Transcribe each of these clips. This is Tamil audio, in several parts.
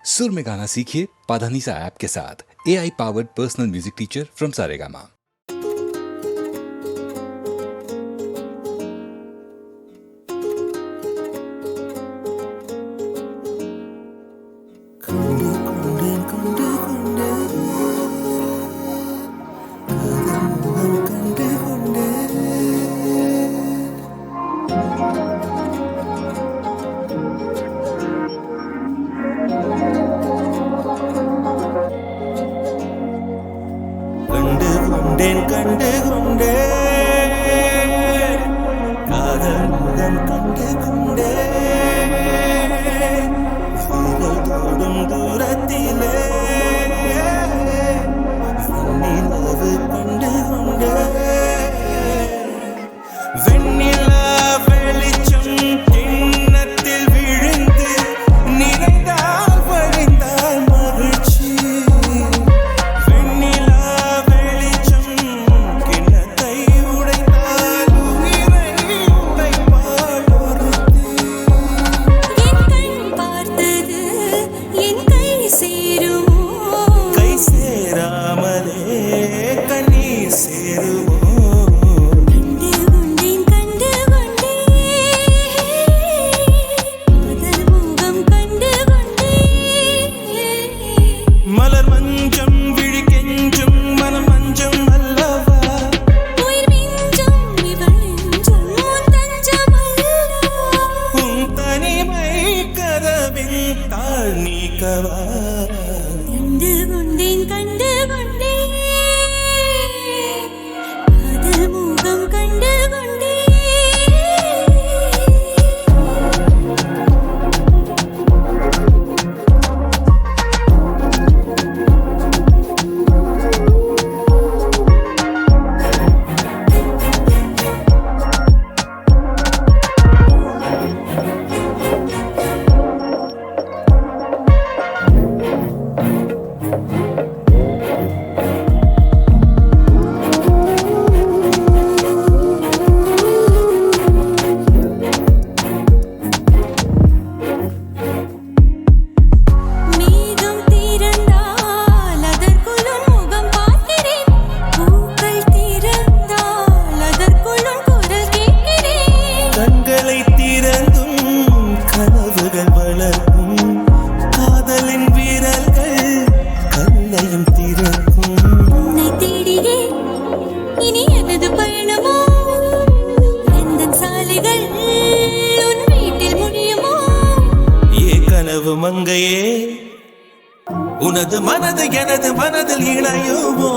सुर में गाना सीखिए पाधानीसा ऐप के साथ। AI powered personal music teacher from Saregama. மங்கையே உனது மனது எனது மனதில் இணையுமோ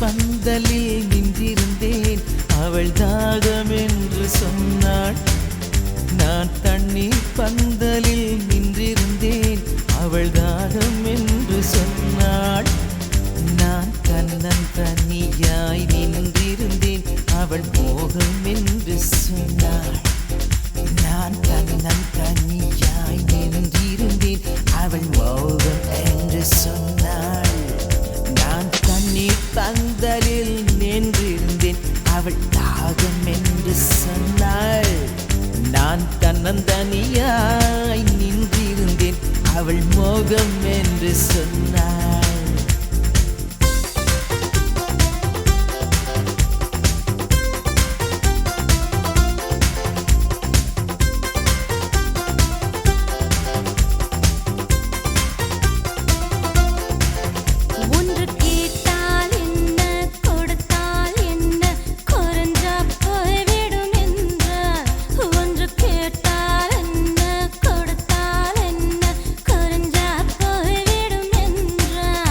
பந்தலில் நின்றிருந்தேன், அவள் தாகம் என்று சொன்னாள். நான் தண்ணீர் பந்தலில் நின்றிருந்தேன், அவள் தாகம் என்று சொன்னாள். நான் கண்ணன் தனியாய் நின்றிருந்தேன், அவள் மோகம் என்று சொன்னாள். நான் கண்ணன் தனியாய் நின்றிருந்தேன், அவள் மோகம் என்று சொன்னாள். நான் தண்ணீர் பந்தலில் நின்றிருந்தேன், அவள் தாகம் என்று சொன்னாள். நான் தன்னந்தனியாய் நின்றிருந்தேன், அவள் மோகம் என்று சொன்னாள். கொடுத்தால் என்ன குறைஞ்சா போய்விடும் என்றார்.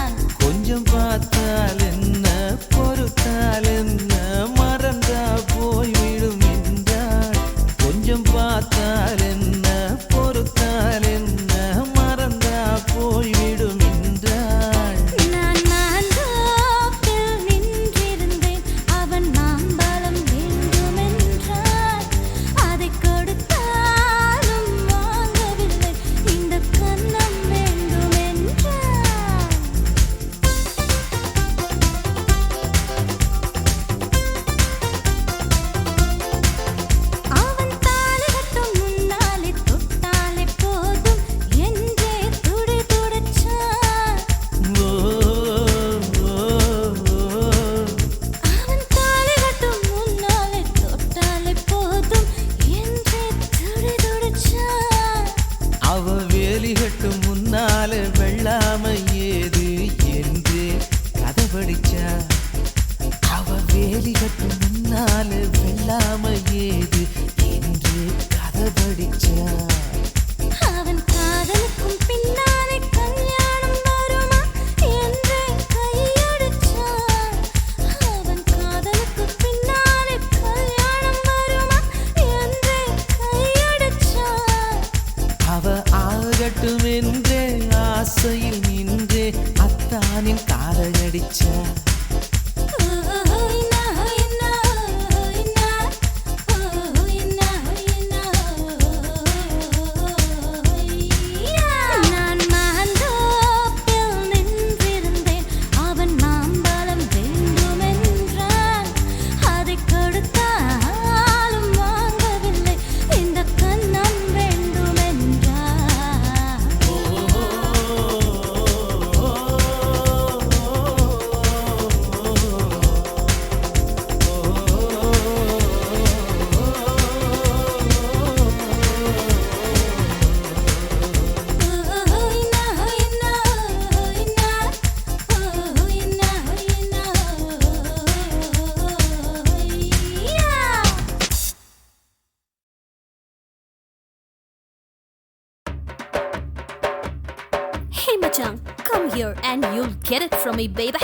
Hey Machang, come here and you'll get it from me, baby.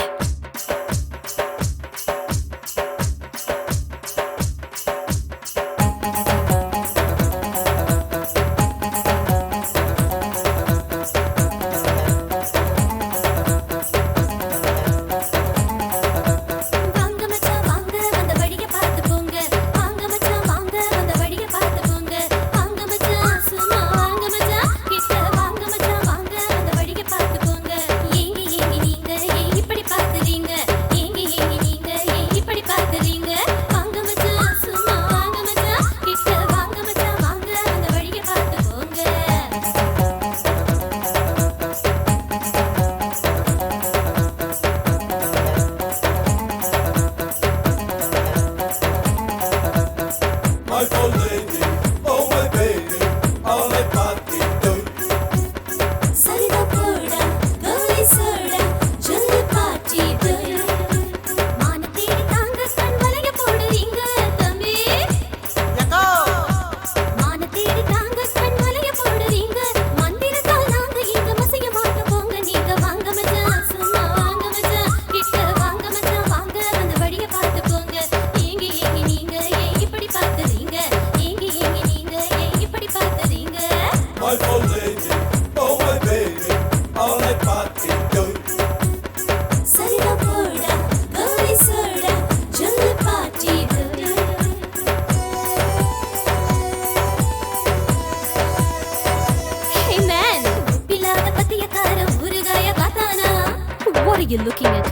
What are you looking at?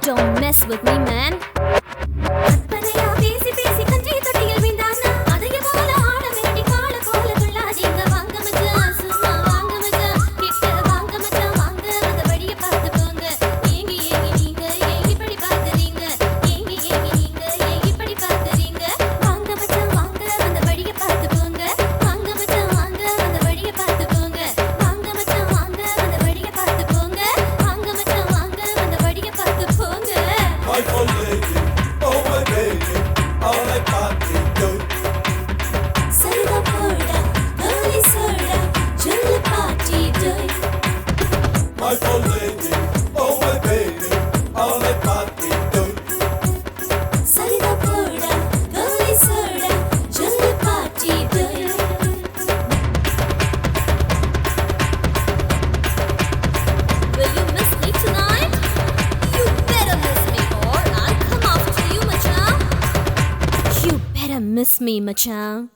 Don't mess with me, man. Miss me, Machan.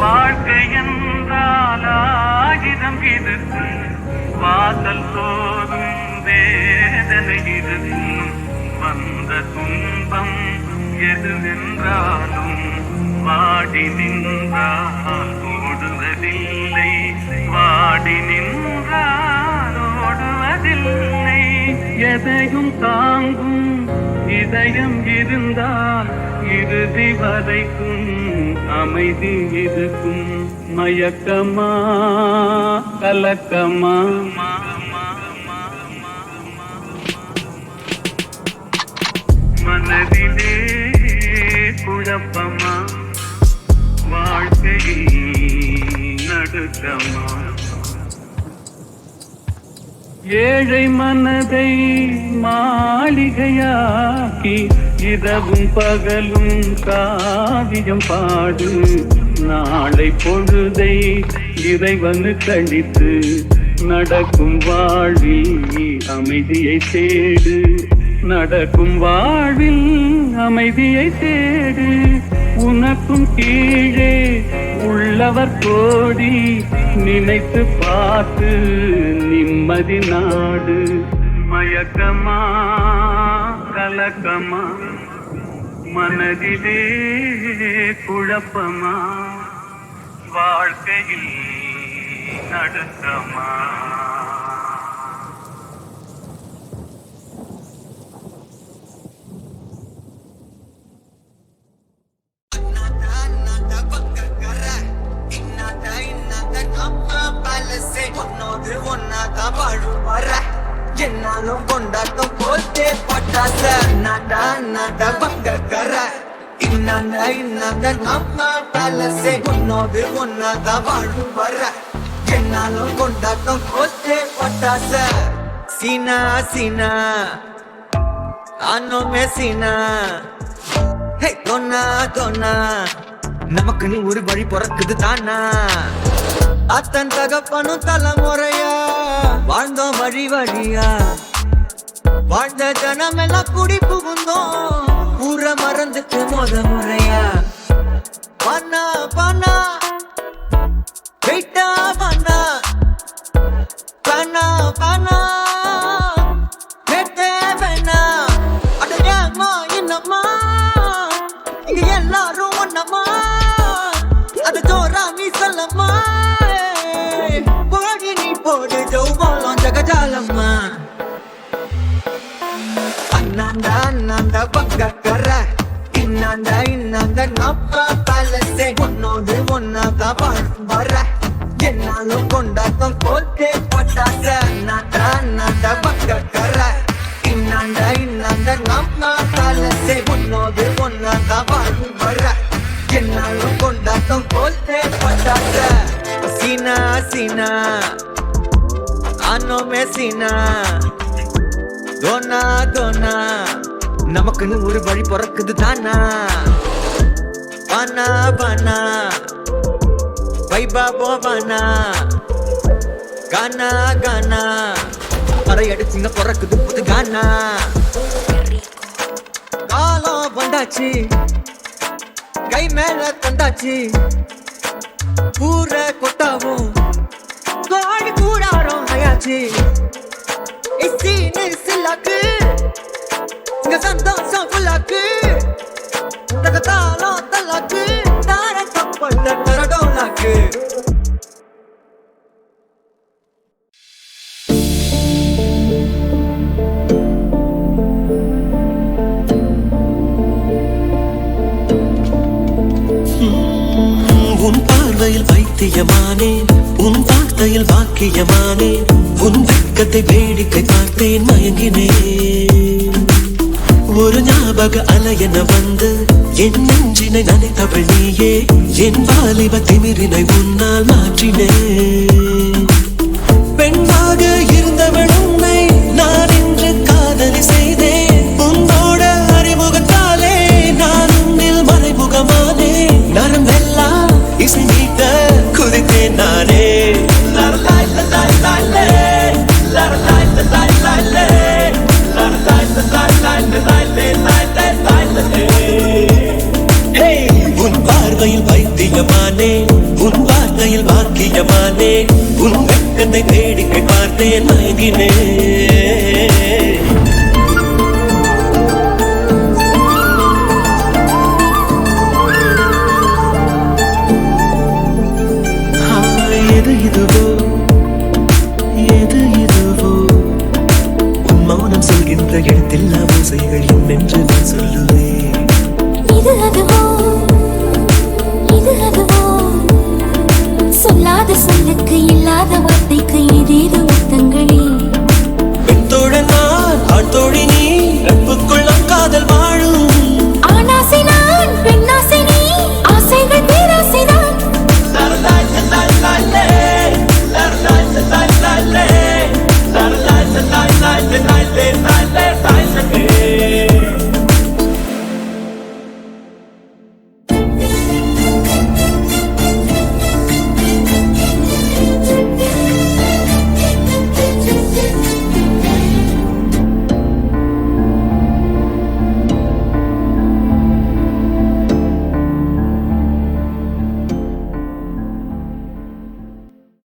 வாழ்க்கை என்றால் ஆயிரம் இருக்கும், வாசல் தோறும் வேதனை இருக்கும். வந்த துன்பம் எதுவென்றாலும் வாடி நின்றால் ஓடுவதில்லை, வாடி நின்றால் ஓடுவதில்லை. எதையும் தாங்கும் இதயம் இருந்தால் இறுதி வரைக்கும் அமைதி இருக்கும். மயக்கமா கலக்கமா மனதிலே குழப்பமா, வாழ்க்கையில் நடுக்கமா. ஏழை மனதை மாளிகையாக்கி இரவும் பகலும் காவியம் பாடு. நாளை பொழுதை இறைவனு கழித்து நடக்கும் வாழ்வில் அமைதியை தேடு, நடக்கும் வாழ்வில் அமைதியை தேடு. உனக்கும் கீழே உள்ளவர் கோடி, நினைத்து பார்த்து நிம்மதி நாடு. மயக்கமா கலக்கமா, மனதிலே குழப்பமா, வாழ்க்கையில் நடுக்கமா. என்னாலும் கொண்டாட்டம் போட்டே பட்டாச நாடா நாடா பக்கற இன்னாங்க நம்ம பலசே உன்னோடு ஒன்னாதான் வாழும் வர என்னாலும் கொண்டாட்டம் போட்டே பட்டாச சீனா சீனா ஆனோமே சீனா ஹே தொன்னா தொன்னா நமக்குன்னு ஒரு வழி பிறக்குது தானா அத்தன் தகப்பனும் தலைமுறையா வாழ்ந்தோம் வழி வழியா வாழ்ந்த ஜனமெல்லாம் குடி புகுந்தோம் ஊர மறந்துட்டு முறையா பண்ணா பண்ணா வெயிட்டா பண்ணா பண்ணா பண்ணா வெட்டே வேணா அடையாமா என்னம்மா இங்க எல்லாரும் ஒன்னம்மா அது ஜோரா நீ சொல்லம்மா போடி நீ போடு ஜவுபாலம் ஜகஜாலம்மா அண்ணாண்டா அண்ணாண்டா பக்கற இன்னாண்ட நம்ம பலசே உன்னோடு ஒன்னாதான் வாழும் வர என்னாலும் கொண்டாட்டம் போட்டே பட்டாச அண்ணாண்டா அண்ணாண்டா பக்கற இன்னாண்ட நம்ம பலசே உன்னோடு ஒன்னாதான் வாழும் வர என்னாலும் கொண்டாட்டம் போட்டே பட்டாச சீனா சீனா ஆனோமே சீனா தோனா தோனா நமக்குன்னு ஒரு வழி பிறக்குது தானா பானா பானா வைபா போவானா கானா கானா அடையடிச்சுங்க பிறக்குது புது கானா காலம் வந்தாச்சு கை மேல தந்தாச்சு பூர கொட்டாவும் கோடி கூடாரம் ஆயாச்சு இசீனு சில்லாக்கு இங்க சந்தோஷம் புல்லாக்கு தகதாலம் தல்லாக்கு தார கப்பல் தரடோலாக்கு உன் பார்வையில் வைத்தியமானேன் உன் வார்த்தையில் வாக்கியமானேன் உன் வெட்கத்தை வேடிக்கை பார்த்தேன் மயங்கினேன் ஒரு ஞாபக அலையென வந்து என் நெஞ்சினை நனைத்தவள் நீயே என் வாலிப திமிரினை உன்னால் மாற்றினேன் பெண்ணாக இருந்தவள் உன்னை நான் இன்று காதலி செய்தேன் உன்னோட அறிமுகத்தாலே நான் உன்னில் மறைமுகமானே நரம்பெல்லாம் இசை நீட்ட குதித்தேன் நானே உன் பார்வையில் வைத்தியமானே உன் வார்த்தையில் வாக்கியமானே உன் வெட்கத்தை வேடிக்கை பார்த்தேன் மயங்கினேன் எது இதுவோ எது இதுவோ உன் மௌனம் சொல்கின்ற இடத்தில்லா ஓசைகள் என்னென்று நான் சொல்லுவேன் இது அதுவோ சொல்லாத சொல்லுக்கு இல்லாத வார்த்தைக்கு ஏதேதோ